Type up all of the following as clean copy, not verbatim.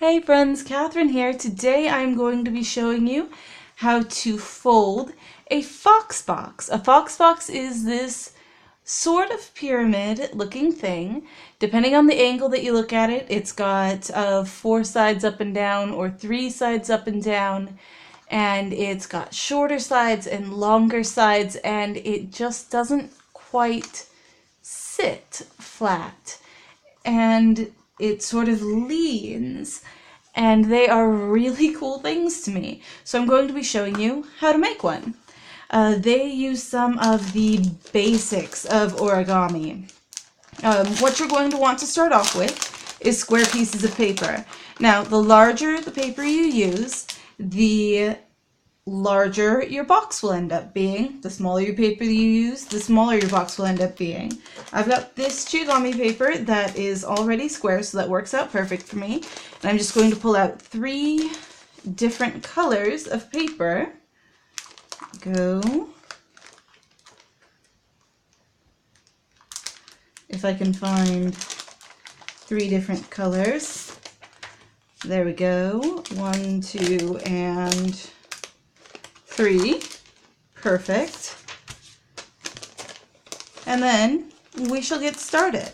Hey friends, Catherine here. Today I'm going to be showing you how to fold a fox box. A fox box is this sort of pyramid looking thing. Depending on the angle that you look at it, it's got 4 sides up and down or 3 sides up and down, and it's got shorter sides and longer sides, and it just doesn't quite sit flat. And it sort of leans, and they are really cool things to me. So I'm going to be showing you how to make one. They use some of the basics of origami. What you're going to want to start off with is square pieces of paper. Now, the larger the paper you use, the larger your box will end up being. The smaller your paper you use, the smaller your box will end up being. I've got this Chigami paper that is already square, so that works out perfect for me. And I'm just going to pull out 3 different colors of paper. Go. If I can find 3 different colors. There we go. 1, 2, and 3. Perfect. And then we shall get started.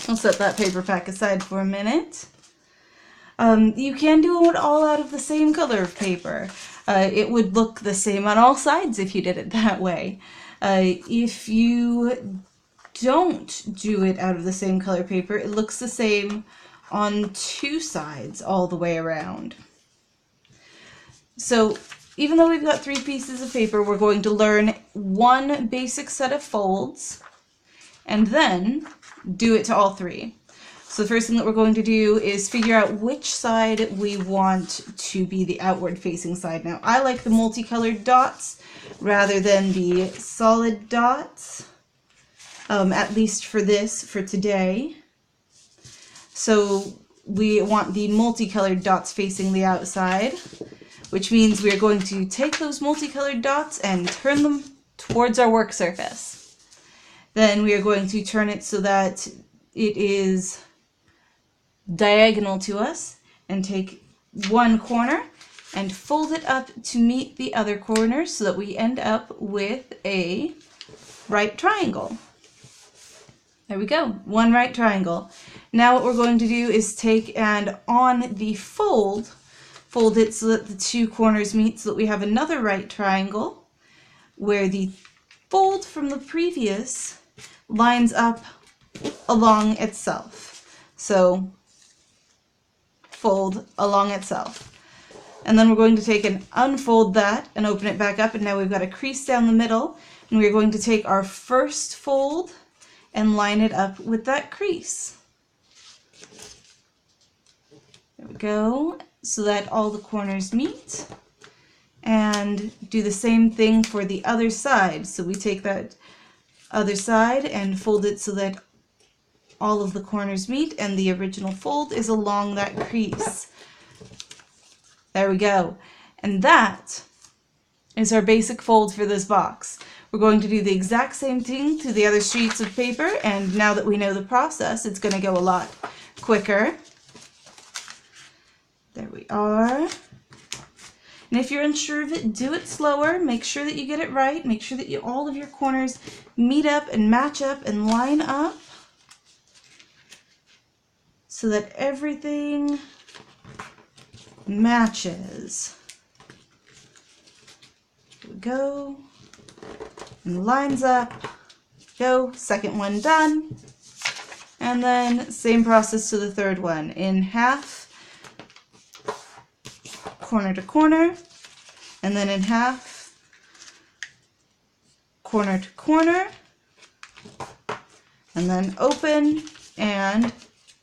I'll set that paper pack aside for a minute. You can do it all out of the same color of paper. It would look the same on all sides if you did it that way. If you don't do it out of the same color paper, it looks the same on 2 sides all the way around. So even though we've got 3 pieces of paper, we're going to learn 1 basic set of folds and then do it to all 3. So the first thing that we're going to do is figure out which side we want to be the outward facing side. Now, I like the multicolored dots rather than the solid dots, at least for today. So we want the multicolored dots facing the outside, which means we are going to take those multicolored dots and turn them towards our work surface. Then we are going to turn it so that it is diagonal to us and take one corner and fold it up to meet the other corner so that we end up with a right triangle. There we go, 1 right triangle. Now what we're going to do is take and on the fold it so that the 2 corners meet so that we have another right triangle where the fold from the previous lines up along itself. So fold along itself. And then we're going to take and unfold that and open it back up, and now we've got a crease down the middle, and we're going to take our first fold and line it up with that crease. There we go, so that all the corners meet. And do the same thing for the other side. So we take that other side and fold it so that all of the corners meet and the original fold is along that crease. There we go. And that is our basic fold for this box. We're going to do the exact same thing to the other sheets of paper, and now that we know the process, it's going to go a lot quicker. There we are. And if you're unsure of it, do it slower. Make sure that you get it right. Make sure that all of your corners meet up and match up and line up so that everything matches. Here we go. And lines up. Go. Second one done. And then same process to the third one. In half, corner to corner, and then in half, corner to corner, and then open and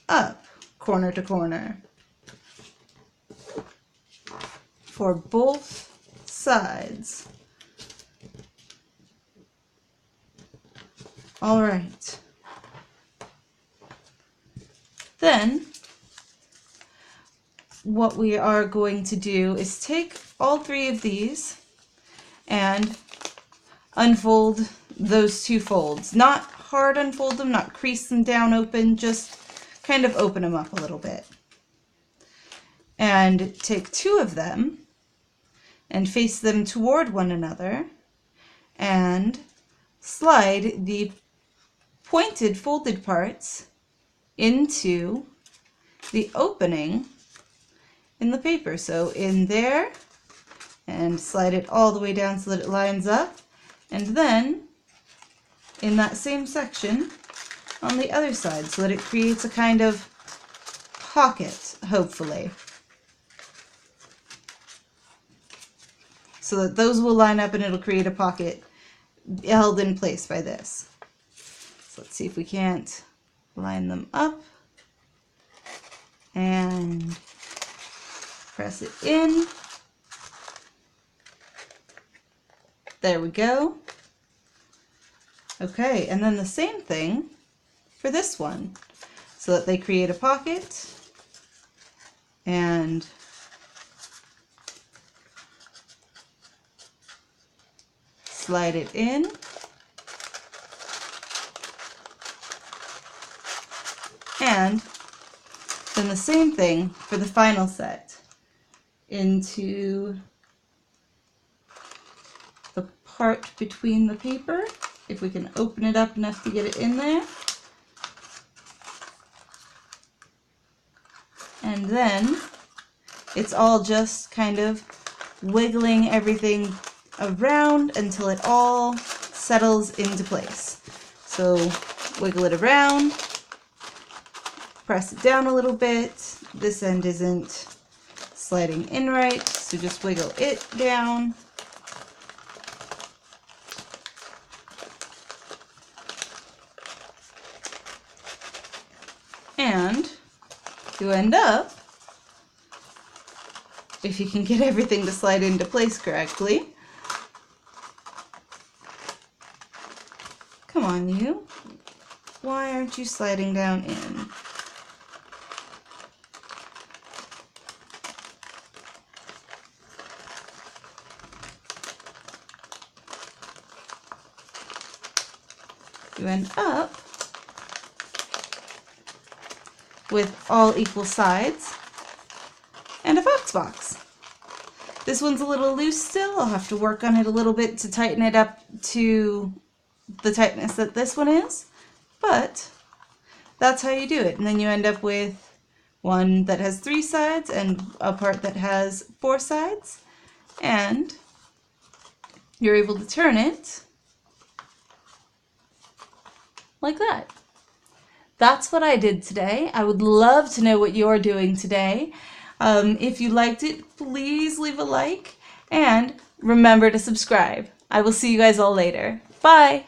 up, corner to corner, for both sides. All right. Then what we are going to do is take all 3 of these and unfold those 2 folds. Not hard unfold them, not crease them down open, just kind of open them up a little bit. and take two of them and face them toward one another and slide the pointed folded parts into the opening in the paper. So in there, and slide it all the way down so that it lines up, and then in that same section on the other side so that it creates a kind of pocket, hopefully. So that those will line up and it'll create a pocket held in place by this. So let's see if we can't line them up and press it in. There we go. Okay, and then the same thing for this one, so that they create a pocket and slide it in. And then the same thing for the final set into the part between the paper, if we can open it up enough to get it in there. And then it's all just kind of wiggling everything around until it all settles into place. So wiggle it around, press it down a little bit. This end isn't sliding in right, so just wiggle it down. And you end up, if you can get everything to slide into place correctly. Come on, you. Why aren't you sliding down in? You end up with all equal sides and a Fox box. This one's a little loose still. I'll have to work on it a little bit to tighten it up to the tightness that this one is, but that's how you do it. And then you end up with one that has 3 sides and a part that has 4 sides, and you're able to turn it like that. That's what I did today. I would love to know what you're doing today. If you liked it, please leave a like and remember to subscribe. I will see you guys all later. Bye!